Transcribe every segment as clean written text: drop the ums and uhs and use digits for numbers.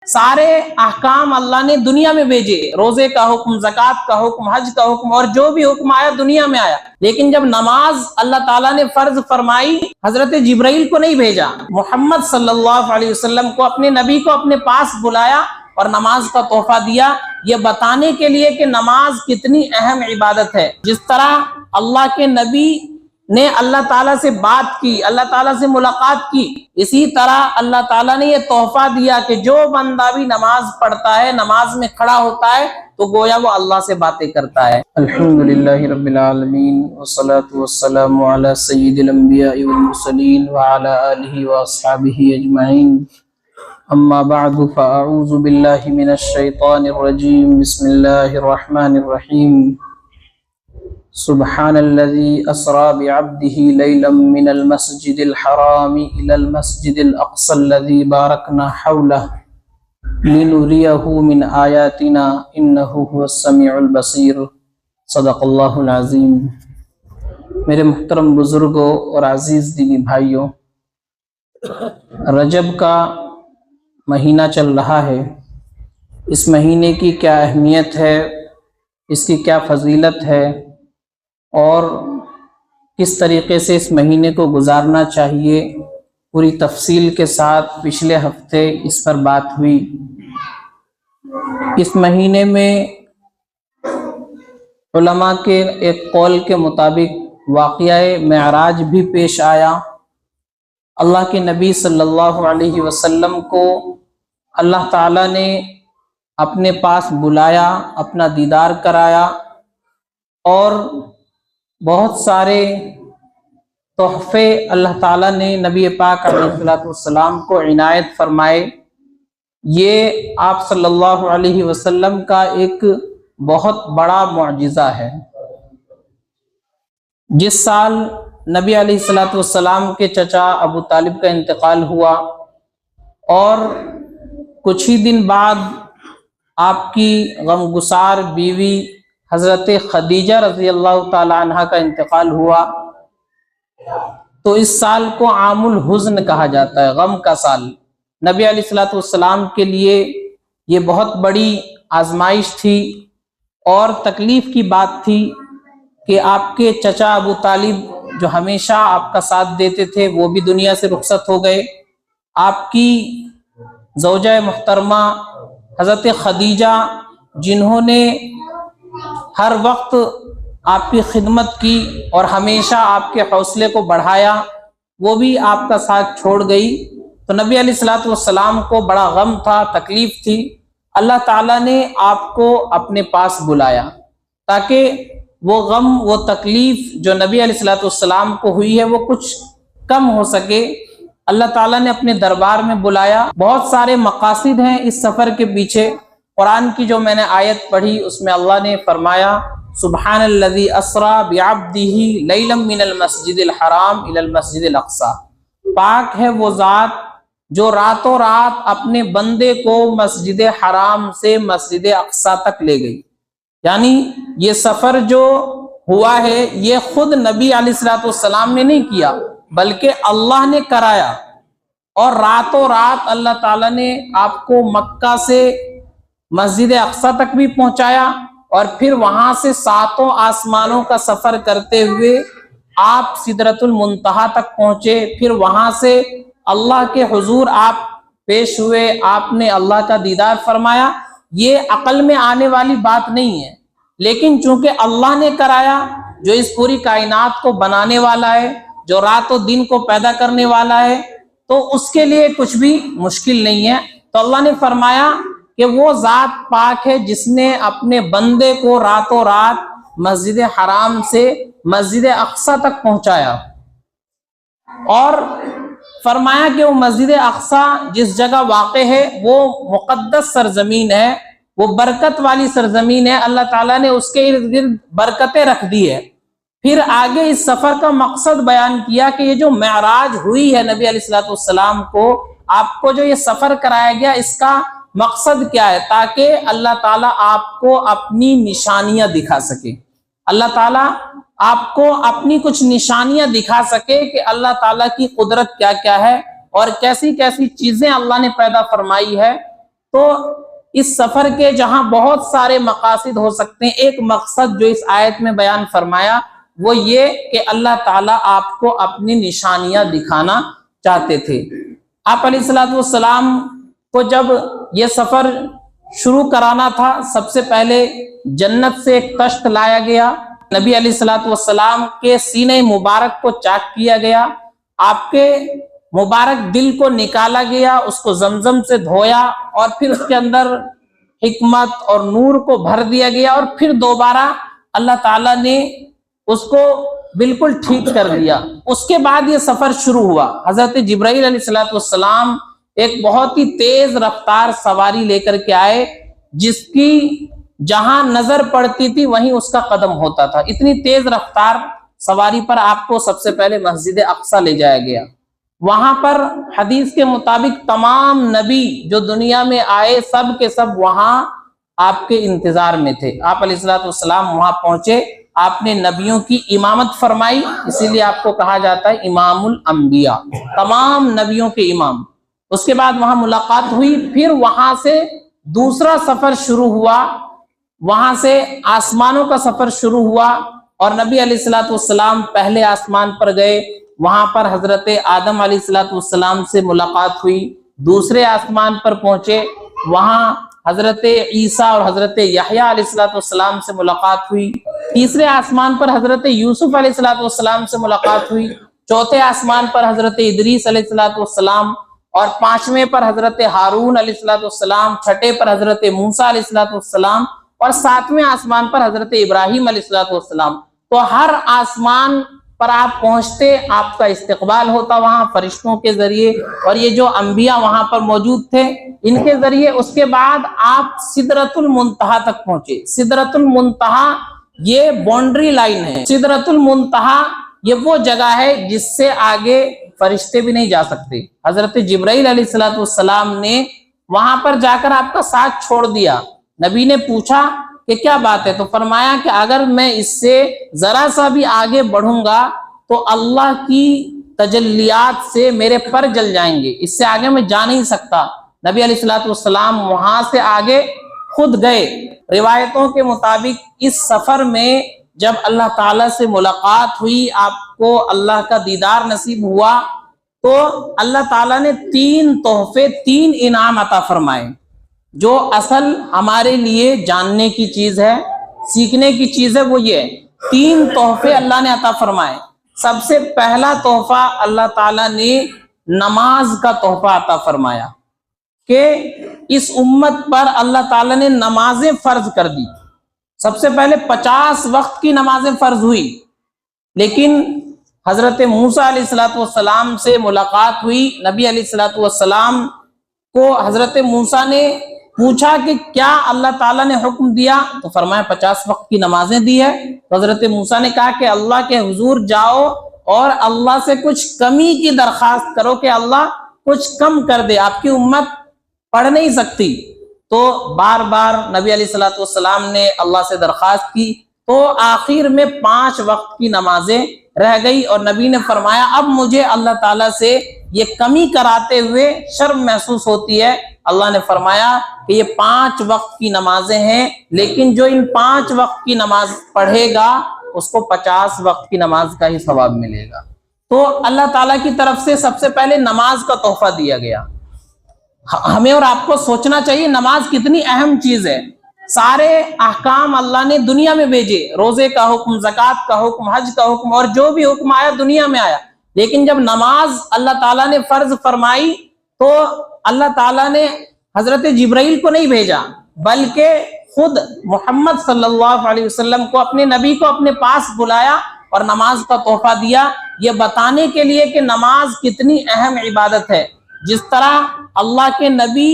سارے احکام اللہ نے دنیا میں بھیجے، روزے کا حکم، زکوٰۃ کا حکم، حج کا حکم، اور جو بھی حکم آیا دنیا میں آیا۔ لیکن جب نماز اللہ تعالیٰ نے فرض فرمائی، حضرت جبرائیل کو نہیں بھیجا، محمد صلی اللہ علیہ وسلم کو، اپنے نبی کو اپنے پاس بلایا اور نماز کا تحفہ دیا، یہ بتانے کے لیے کہ نماز کتنی اہم عبادت ہے۔ جس طرح اللہ کے نبی نے اللہ تعالیٰ سے بات کی، اللہ تعالیٰ سے ملاقات کی، اسی طرح اللہ تعالیٰ نے یہ تحفہ دیا کہ جو بندہ بھی نماز پڑھتا ہے، نماز میں کھڑا ہوتا ہے، تو گویا وہ اللہ سے باتیں کرتا ہے۔ الحمدللہ رب العالمین، والصلاة والسلام علی سید الانبیاء والمرسلین وعلی آلہ واصحابہ اجمعین، اما بعد فاعوذ باللہ من الشیطان الرجیم، بسم اللہ الرحمن الرحیم۔ سبحان الذي أسرى بعبده ليلا من المسجد الحرام إلى المسجد الأقصى الذي باركنا حوله لنريه من آياتنا إنه هو السميع البصير۔ صدق اللہ العظیم۔ میرے محترم بزرگوں اور عزیز دینی بھائیوں، رجب کا مہینہ چل رہا ہے۔ اس مہینے کی کیا اہمیت ہے، اس کی کیا فضیلت ہے، اور کس طریقے سے اس مہینے کو گزارنا چاہیے، پوری تفصیل کے ساتھ پچھلے ہفتے اس پر بات ہوئی۔ اس مہینے میں علماء کے ایک قول کے مطابق واقعہ معراج بھی پیش آیا۔ اللہ کے نبی صلی اللہ علیہ وسلم کو اللہ تعالیٰ نے اپنے پاس بلایا، اپنا دیدار کرایا، اور بہت سارے تحفے اللہ تعالیٰ نے نبی پاک علیہ السلام کو عنایت فرمائے۔ یہ آپ صلی اللہ علیہ وسلم کا ایک بہت بڑا معجزہ ہے۔ جس سال نبی علیہ السلام کے چچا ابو طالب کا انتقال ہوا، اور کچھ ہی دن بعد آپ کی غمگسار بیوی حضرت خدیجہ رضی اللہ تعالی عنہ کا انتقال ہوا، تو اس سال کو عام الحزن کہا جاتا ہے، غم کا سال۔ نبی علیہ السلام کے لیے یہ بہت بڑی آزمائش تھی اور تکلیف کی بات تھی کہ آپ کے چچا ابو طالب جو ہمیشہ آپ کا ساتھ دیتے تھے، وہ بھی دنیا سے رخصت ہو گئے۔ آپ کی زوجہ محترمہ حضرت خدیجہ، جنہوں نے ہر وقت آپ کی خدمت کی اور ہمیشہ آپ کے حوصلے کو بڑھایا، وہ بھی آپ کا ساتھ چھوڑ گئی۔ تو نبی علیہ السلام کو بڑا غم تھا، تکلیف تھی۔ اللہ تعالیٰ نے آپ کو اپنے پاس بلایا تاکہ وہ غم، وہ تکلیف جو نبی علیہ السلام کو ہوئی ہے، وہ کچھ کم ہو سکے۔ اللہ تعالیٰ نے اپنے دربار میں بلایا۔ بہت سارے مقاصد ہیں اس سفر کے پیچھے۔ قرآن کی جو میں نے آیت پڑھی، اس میں اللہ نے فرمایا سبحان الذی اسری بعبدہ لیلا من المسجد الحرام الی المسجد الاقصی۔ پاک ہے وہ ذات جو راتوں رات اپنے بندے کو مسجد حرام سے مسجد اقصی تک لے گئی۔ یعنی یہ سفر جو ہوا ہے، یہ خود نبی علیہ السلام نے نہیں کیا، بلکہ اللہ نے کرایا، اور راتوں رات اللہ تعالیٰ نے آپ کو مکہ سے مسجد اقصی تک بھی پہنچایا، اور پھر وہاں سے 7 آسمانوں کا سفر کرتے ہوئے آپ سدرۃ المنتہا تک پہنچے۔ پھر وہاں سے اللہ کے حضور آپ پیش ہوئے، آپ نے اللہ کا دیدار فرمایا۔ یہ عقل میں آنے والی بات نہیں ہے، لیکن چونکہ اللہ نے کرایا، جو اس پوری کائنات کو بنانے والا ہے، جو رات و دن کو پیدا کرنے والا ہے، تو اس کے لیے کچھ بھی مشکل نہیں ہے۔ تو اللہ نے فرمایا کہ وہ ذات پاک ہے جس نے اپنے بندے کو راتوں رات مسجد حرام سے مسجد اقصی تک پہنچایا، اور فرمایا کہ وہ مسجد اقصی جس جگہ واقع ہے وہ مقدس سرزمین ہے، وہ برکت والی سرزمین ہے۔ اللہ تعالیٰ نے اس کے ارد گرد برکتیں رکھ دی ہے۔ پھر آگے اس سفر کا مقصد بیان کیا کہ یہ جو معراج ہوئی ہے نبی علیہ السلام کو، آپ کو جو یہ سفر کرایا گیا، اس کا مقصد کیا ہے؟ تاکہ اللہ تعالیٰ آپ کو اپنی نشانیاں دکھا سکے، اللہ تعالیٰ آپ کو اپنی کچھ نشانیاں دکھا سکے کہ اللہ تعالیٰ کی قدرت کیا کیا ہے، اور کیسی کیسی چیزیں اللہ نے پیدا فرمائی ہے۔ تو اس سفر کے جہاں بہت سارے مقاصد ہو سکتے ہیں، ایک مقصد جو اس آیت میں بیان فرمایا وہ یہ کہ اللہ تعالیٰ آپ کو اپنی نشانیاں دکھانا چاہتے تھے۔ آپ علیہ الصلوۃ والسلام کو جب یہ سفر شروع کرانا تھا، سب سے پہلے جنت سے ایک کشت لایا گیا، نبی علیہ الصلوۃ والسلام کے سینے مبارک کو چاک کیا گیا، آپ کے مبارک دل کو نکالا گیا، اس کو زمزم سے دھویا اور پھر اس کے اندر حکمت اور نور کو بھر دیا گیا، اور پھر دوبارہ اللہ تعالیٰ نے اس کو بالکل ٹھیک کر دیا۔ اس کے بعد یہ سفر شروع ہوا۔ حضرت جبرائیل علیہ الصلوۃ والسلام ایک بہت ہی تیز رفتار سواری لے کر کے آئے، جس کی جہاں نظر پڑتی تھی وہیں اس کا قدم ہوتا تھا۔ اتنی تیز رفتار سواری پر آپ کو سب سے پہلے مسجد اقصیٰ لے جایا گیا۔ وہاں پر حدیث کے مطابق تمام نبی جو دنیا میں آئے سب کے سب وہاں آپ کے انتظار میں تھے۔ آپ علیہ الصلوۃ والسلام وہاں پہنچے، آپ نے نبیوں کی امامت فرمائی، اسی لیے آپ کو کہا جاتا ہے امام الانبیاء، تمام نبیوں کے امام۔ اس کے بعد وہاں ملاقات ہوئی، پھر وہاں سے دوسرا سفر شروع ہوا، وہاں سے آسمانوں کا سفر شروع ہوا، اور نبی علیہ الصلوۃ والسلام پہلے آسمان پر گئے، وہاں پر حضرت آدم علیہ الصلوۃ والسلام سے ملاقات ہوئی۔ دوسرے آسمان پر پہنچے، وہاں حضرت عیسیٰ اور حضرت یحییٰ علیہ الصلوۃ والسلام سے ملاقات ہوئی۔ تیسرے آسمان پر حضرت یوسف علیہ الصلوۃ والسلام سے ملاقات ہوئی۔ چوتھے آسمان پر حضرت ادریس علیہ الصلوۃ والسلام، اور پانچویں پر حضرت ہارون علیہ الصلوۃ والسلام، چھٹے پر حضرت موسیٰ علیہ الصلوۃ والسلام، اور ساتویں آسمان پر حضرت ابراہیم علیہ الصلوۃ والسلام۔ تو ہر آسمان پر آپ پہنچتے، آپ کا استقبال ہوتا وہاں فرشتوں کے ذریعے، اور یہ جو انبیاء وہاں پر موجود تھے ان کے ذریعے۔ اس کے بعد آپ سدرۃ المنتہا تک پہنچے۔ سدرۃ المنتہا یہ باؤنڈری لائن ہے۔ سدرۃ المنتہا یہ وہ جگہ ہے جس سے آگے فرشتے بھی نہیں جا سکتے۔ حضرت جبرائیل علیہ الصلوۃ والسلام نے وہاں پر جا کر آپ کا ساتھ چھوڑ دیا۔ نبی نے پوچھا کہ کیا بات ہے، تو فرمایا کہ اگر میں اس سے ذرا سا بھی آگے بڑھوں گا تو اللہ کی تجلیات سے میرے پر جل جائیں گے، اس سے آگے میں جا نہیں سکتا۔ نبی علیہ الصلوۃ والسلام وہاں سے آگے خود گئے۔ روایتوں کے مطابق اس سفر میں جب اللہ تعالیٰ سے ملاقات ہوئی، آپ کو اللہ کا دیدار نصیب ہوا، تو اللہ تعالیٰ نے 3 تحفے، 3 انعام عطا فرمائے، جو اصل ہمارے لیے جاننے کی چیز ہے، سیکھنے کی چیز ہے۔ وہ یہ 3 تحفے اللہ نے عطا فرمائے۔ سب سے پہلا تحفہ اللہ تعالیٰ نے نماز کا تحفہ عطا فرمایا، کہ اس امت پر اللہ تعالیٰ نے نمازیں فرض کر دی۔ سب سے پہلے 50 وقت کی نمازیں فرض ہوئی، لیکن حضرت موسیٰ علیہ الصلوۃ والسلام سے ملاقات ہوئی۔ نبی علیہ الصلوۃ والسلام کو حضرت موسیٰ نے پوچھا کہ کیا اللہ تعالیٰ نے حکم دیا، تو فرمایا 50 وقت کی نمازیں دی ہے۔ تو حضرت موسیٰ نے کہا کہ اللہ کے حضور جاؤ اور اللہ سے کچھ کمی کی درخواست کرو کہ اللہ کچھ کم کر دے، آپ کی امت پڑھ نہیں سکتی۔ تو بار بار نبی علیہ الصلوۃ والسلام نے اللہ سے درخواست کی، تو آخر میں 5 وقت کی نمازیں رہ گئی، اور نبی نے فرمایا اب مجھے اللہ تعالیٰ سے یہ کمی کراتے ہوئے شرم محسوس ہوتی ہے۔ اللہ نے فرمایا کہ یہ 5 وقت کی نمازیں ہیں، لیکن جو ان 5 وقت کی نماز پڑھے گا اس کو 50 وقت کی نماز کا ہی ثواب ملے گا۔ تو اللہ تعالیٰ کی طرف سے سب سے پہلے نماز کا تحفہ دیا گیا۔ ہمیں اور آپ کو سوچنا چاہیے نماز کتنی اہم چیز ہے۔ سارے احکام اللہ نے دنیا میں بھیجے، روزے کا حکم، زکوٰۃ کا حکم، حج کا حکم، اور جو بھی حکم آیا دنیا میں آیا، لیکن جب نماز اللہ تعالیٰ نے فرض فرمائی تو اللہ تعالیٰ نے حضرت جبرائیل کو نہیں بھیجا، بلکہ خود محمد صلی اللہ علیہ وسلم کو، اپنے نبی کو اپنے پاس بلایا اور نماز کا تحفہ دیا، یہ بتانے کے لیے کہ نماز کتنی اہم عبادت ہے۔ جس طرح اللہ کے نبی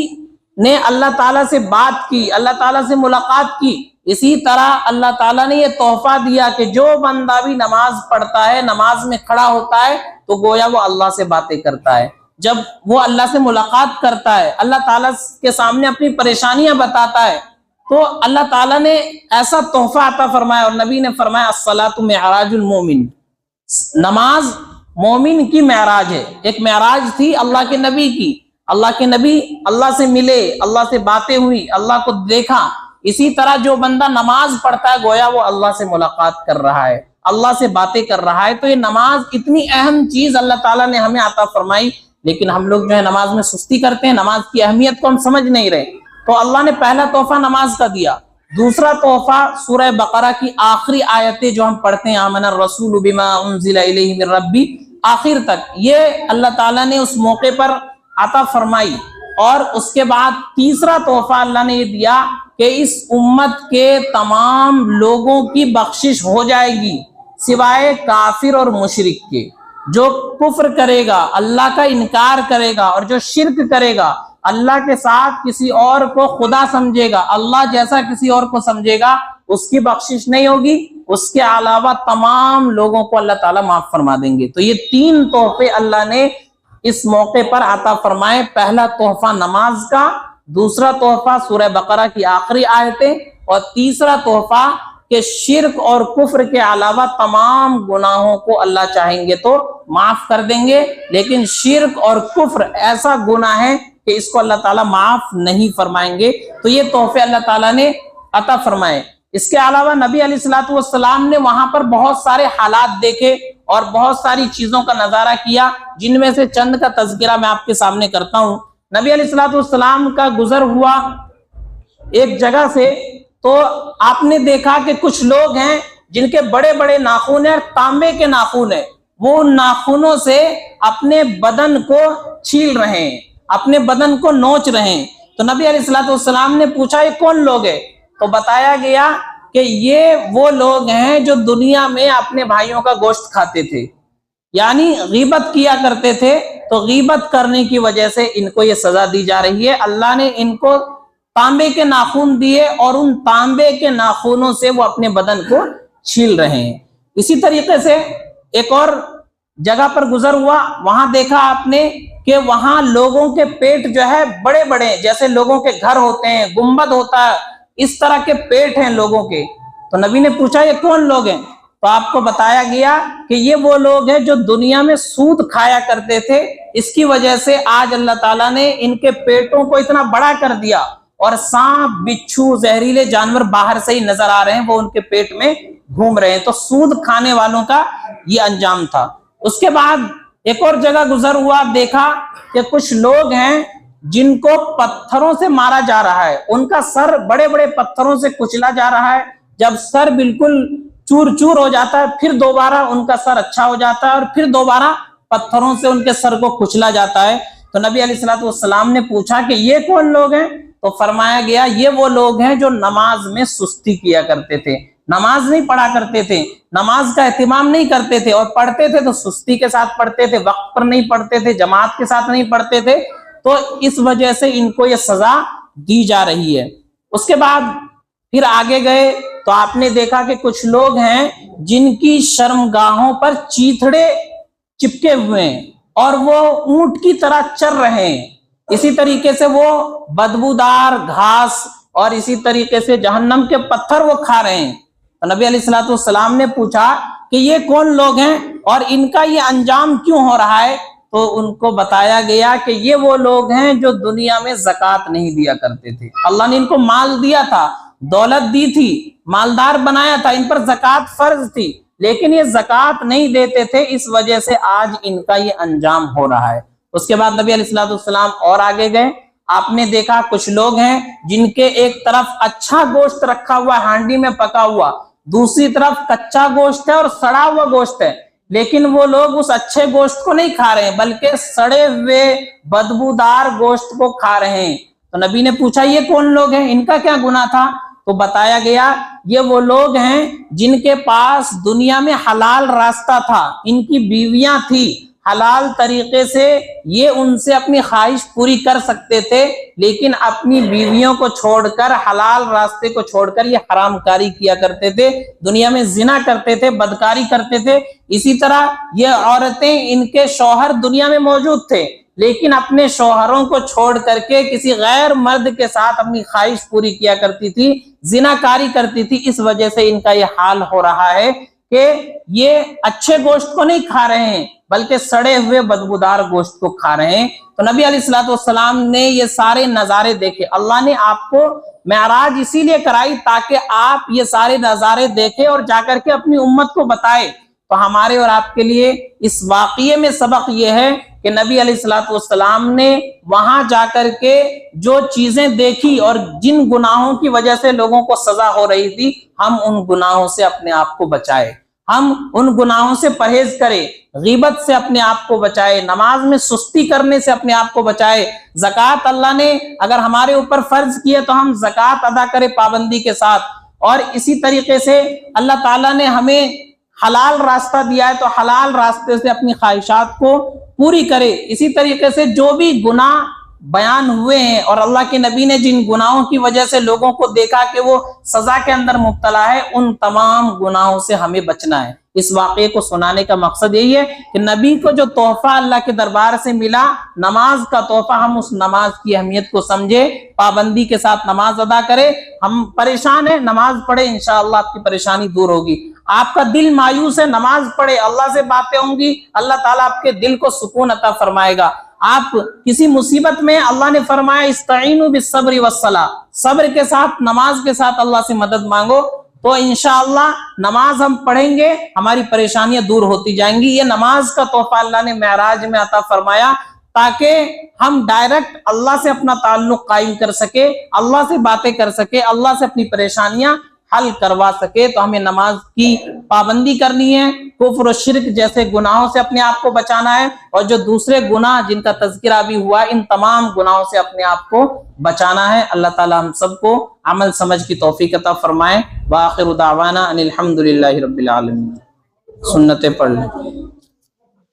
نے اللہ تعالیٰ سے بات کی، اللہ تعالیٰ سے ملاقات کی، اسی طرح اللہ تعالیٰ نے یہ تحفہ دیا کہ جو بندہ بھی نماز پڑھتا ہے، نماز میں کھڑا ہوتا ہے، تو گویا وہ اللہ سے باتیں کرتا ہے۔ جب وہ اللہ سے ملاقات کرتا ہے، اللہ تعالیٰ کے سامنے اپنی پریشانیاں بتاتا ہے، تو اللہ تعالیٰ نے ایسا تحفہ عطا فرمایا، اور نبی نے فرمایا الصلاۃ معراج المومن، نماز مومن کی معراج ہے۔ ایک معراج تھی اللہ کے نبی کی، اللہ کے نبی اللہ سے ملے، اللہ سے باتیں ہوئی، اللہ کو دیکھا، اسی طرح جو بندہ نماز پڑھتا ہے گویا وہ اللہ سے ملاقات کر رہا ہے، اللہ سے باتیں کر رہا ہے۔ تو یہ نماز اتنی اہم چیز اللہ تعالیٰ نے ہمیں عطا فرمائی، لیکن ہم لوگ جو ہے نماز میں سستی کرتے ہیں، نماز کی اہمیت کو ہم سمجھ نہیں رہے۔ تو اللہ نے پہلا تحفہ نماز کا دیا، دوسرا تحفہ سورہ بقرہ کی آخری آیتیں جو ہم پڑھتے ہیں، آمن الرسول بما انزل الیہ من ربی، آخر تک یہ اللہ تعالیٰ نے اس موقع پر عطا فرمائی۔ اور اس کے بعد تیسرا تحفہ اللہ نے یہ دیا کہ اس امت کے تمام لوگوں کی بخشش ہو جائے گی سوائے کافر اور مشرک کے۔ جو کفر کرے گا، اللہ کا انکار کرے گا، اور جو شرک کرے گا، اللہ کے ساتھ کسی اور کو خدا سمجھے گا، اللہ جیسا کسی اور کو سمجھے گا، اس کی بخشش نہیں ہوگی۔ اس کے علاوہ تمام لوگوں کو اللہ تعالیٰ معاف فرما دیں گے۔ تو یہ تین تحفے اللہ نے اس موقع پر عطا فرمائے، پہلا تحفہ نماز کا، دوسرا تحفہ سورہ بقرہ کی آخری آیتیں، اور تیسرا تحفہ کہ شرک اور کفر کے علاوہ تمام گناہوں کو اللہ چاہیں گے تو معاف کر دیں گے، لیکن شرک اور کفر ایسا گناہ ہے کہ اس کو اللہ تعالیٰ معاف نہیں فرمائیں گے۔ تو یہ تحفے اللہ تعالیٰ نے عطا فرمائے۔ اس کے علاوہ نبی علیہ الصلوۃ والسلام نے وہاں پر بہت سارے حالات دیکھے اور بہت ساری چیزوں کا نظارہ کیا، جن میں سے چند کا تذکرہ میں آپ کے سامنے کرتا ہوں۔ نبی علیہ الصلوۃ والسلام کا گزر ہوا ایک جگہ سے، تو آپ نے دیکھا کہ کچھ لوگ ہیں جن کے بڑے بڑے ناخن ہیں اور تانبے کے ناخن ہیں، وہ ان ناخنوں سے اپنے بدن کو چھیل رہے ہیں، اپنے بدن کو نوچ رہے ہیں۔ تو نبی علیہ الصلوۃ والسلام نے پوچھا یہ کون لوگ ہیں؟ تو بتایا گیا کہ یہ وہ لوگ ہیں جو دنیا میں اپنے بھائیوں کا گوشت کھاتے تھے، یعنی غیبت کیا کرتے تھے، تو غیبت کرنے کی وجہ سے ان کو یہ سزا دی جا رہی ہے۔ اللہ نے ان کو تانبے کے ناخن دیے اور ان تانبے کے ناخنوں سے وہ اپنے بدن کو چھیل رہے ہیں۔ اسی طریقے سے ایک اور جگہ پر گزر ہوا، وہاں دیکھا آپ نے کہ وہاں لوگوں کے پیٹ جو ہے بڑے بڑے، جیسے لوگوں کے گھر ہوتے ہیں، گنبد ہوتا ہے، اس طرح کے پیٹ ہیں لوگوں کے۔ تو نبی نے پوچھا یہ کون لوگ ہیں؟ تو آپ کو بتایا گیا کہ یہ وہ لوگ ہیں جو دنیا میں سود کھایا کرتے تھے، اس کی وجہ سے آج اللہ تعالیٰ نے ان کے پیٹوں کو اتنا بڑا کر دیا، اور سانپ، بچھو، زہریلے جانور باہر سے ہی نظر آ رہے ہیں، وہ ان کے پیٹ میں گھوم رہے ہیں۔ تو سود کھانے والوں کا یہ انجام تھا۔ اس کے بعد ایک اور جگہ گزر ہوا، دیکھا کہ کچھ لوگ ہیں جن کو پتھروں سے مارا جا رہا ہے، ان کا سر بڑے بڑے پتھروں سے کچلا جا رہا ہے، جب سر بالکل چور چور ہو جاتا ہے پھر دوبارہ ان کا سر اچھا ہو جاتا ہے، اور پھر دوبارہ پتھروں سے ان کے سر کو کچلا جاتا ہے۔ تو نبی علیہ الصلوۃ والسلام نے پوچھا کہ یہ کون لوگ ہیں؟ تو فرمایا گیا یہ وہ لوگ ہیں جو نماز میں سستی کیا کرتے تھے، نماز نہیں پڑھا کرتے تھے، نماز کا اہتمام نہیں کرتے تھے، اور پڑھتے تھے تو سستی کے ساتھ پڑھتے تھے، وقت پر نہیں پڑھتے تھے، جماعت کے ساتھ نہیں پڑھتے تھے۔ تو اس وجہ سے ان کو یہ سزا دی جا رہی ہے۔ اس کے بعد پھر آگے گئے تو آپ نے دیکھا کہ کچھ لوگ ہیں جن کی شرمگاہوں پر چیتھڑے چپکے ہوئے ہیں اور وہ اونٹ کی طرح چر رہے ہیں، اسی طریقے سے وہ بدبودار گھاس اور اسی طریقے سے جہنم کے پتھر وہ کھا رہے ہیں۔ تو نبی علیہ الصلوۃ والسلام نے پوچھا کہ یہ کون لوگ ہیں اور ان کا یہ انجام کیوں ہو رہا ہے؟ تو ان کو بتایا گیا کہ یہ وہ لوگ ہیں جو دنیا میں زکوٰۃ نہیں دیا کرتے تھے۔ اللہ نے ان کو مال دیا تھا، دولت دی تھی، مالدار بنایا تھا، ان پر زکوٰۃ فرض تھی، لیکن یہ زکوٰۃ نہیں دیتے تھے، اس وجہ سے آج ان کا یہ انجام ہو رہا ہے۔ اس کے بعد نبی علیہ الصلوۃ والسلام اور آگے گئے، آپ نے دیکھا کچھ لوگ ہیں جن کے ایک طرف اچھا گوشت رکھا ہوا ہانڈی میں پکا ہوا، دوسری طرف کچا گوشت ہے اور سڑا ہوا گوشت ہے، لیکن وہ لوگ اس اچھے گوشت کو نہیں کھا رہے ہیں بلکہ سڑے ہوئے بدبودار گوشت کو کھا رہے ہیں۔ تو نبی نے پوچھا یہ کون لوگ ہیں، ان کا کیا گناہ تھا؟ تو بتایا گیا یہ وہ لوگ ہیں جن کے پاس دنیا میں حلال راستہ تھا، ان کی بیویاں تھی، حلال طریقے سے یہ ان سے اپنی خواہش پوری کر سکتے تھے، لیکن اپنی بیویوں کو چھوڑ کر، حلال راستے کو چھوڑ کر یہ حرام کاری کیا کرتے تھے، دنیا میں زنا کرتے تھے، بدکاری کرتے تھے۔ اسی طرح یہ عورتیں، ان کے شوہر دنیا میں موجود تھے، لیکن اپنے شوہروں کو چھوڑ کر کے کسی غیر مرد کے ساتھ اپنی خواہش پوری کیا کرتی تھی، زنا کاری کرتی تھی، اس وجہ سے ان کا یہ حال ہو رہا ہے کہ یہ اچھے گوشت کو نہیں کھا رہے ہیں بلکہ سڑے ہوئے بدبودار گوشت کو کھا رہے ہیں۔ تو نبی علیہ الصلوۃ والسلام نے یہ سارے نظارے دیکھے۔ اللہ نے آپ کو معراج اسی لیے کرائی تاکہ آپ یہ سارے نظارے دیکھیں اور جا کر کے اپنی امت کو بتائے۔ تو ہمارے اور آپ کے لیے اس واقعے میں سبق یہ ہے کہ نبی علیہ الصلوۃ والسلام نے وہاں جا کر کے جو چیزیں دیکھی اور جن گناہوں کی وجہ سے لوگوں کو سزا ہو رہی تھی، ہم ان گناہوں سے اپنے آپ کو بچائے، ہم ان گناہوں سے پرہیز کریں، غیبت سے اپنے آپ کو بچائے، نماز میں سستی کرنے سے اپنے آپ کو بچائے۔ زکوٰۃ اللہ نے اگر ہمارے اوپر فرض کی ہے تو ہم زکوٰۃ ادا کریں پابندی کے ساتھ، اور اسی طریقے سے اللہ تعالیٰ نے ہمیں حلال راستہ دیا ہے تو حلال راستے سے اپنی خواہشات کو پوری کرے۔ اسی طریقے سے جو بھی گناہ بیان ہوئے ہیں اور اللہ کے نبی نے جن گناہوں کی وجہ سے لوگوں کو دیکھا کہ وہ سزا کے اندر مبتلا ہے، ان تمام گناہوں سے ہمیں بچنا ہے۔ اس واقعے کو سنانے کا مقصد یہی ہے کہ نبی کو جو تحفہ اللہ کے دربار سے ملا، نماز کا تحفہ، ہم اس نماز کی اہمیت کو سمجھے، پابندی کے ساتھ نماز ادا کرے۔ ہم پریشان ہیں، نماز پڑھے، انشاءاللہ آپ کی پریشانی دور ہوگی۔ آپ کا دل مایوس ہے، نماز پڑھے، اللہ سے باتیں ہوں گی، اللہ تعالیٰ آپ کے دل کو سکون عطا فرمائے گا۔ آپ کسی مصیبت میں، اللہ نے فرمایا استعینوا بالصبر والصلاۃ، صبر کے ساتھ، نماز کے ساتھ اللہ سے مدد مانگو، تو انشاءاللہ نماز ہم پڑھیں گے، ہماری پریشانیاں دور ہوتی جائیں گی۔ یہ نماز کا تحفہ اللہ نے معراج میں عطا فرمایا تاکہ ہم ڈائریکٹ اللہ سے اپنا تعلق قائم کر سکے، اللہ سے باتیں کر سکے، اللہ سے اپنی پریشانیاں حل کروا سکے۔ تو ہمیں نماز کی پابندی کرنی ہے، کفر و شرک جیسے گناہوں سے اپنے آپ کو بچانا ہے، اور جو دوسرے گناہ جن کا تذکرہ بھی ہوا، ان تمام گناہوں سے اپنے آپ کو بچانا ہے۔ اللہ تعالی ہم سب کو عمل سمجھ کی توفیق عطا فرمائے۔ وآخر دعوانا ان الحمد للہ رب العالمین۔ سنتیں پڑھ لیں۔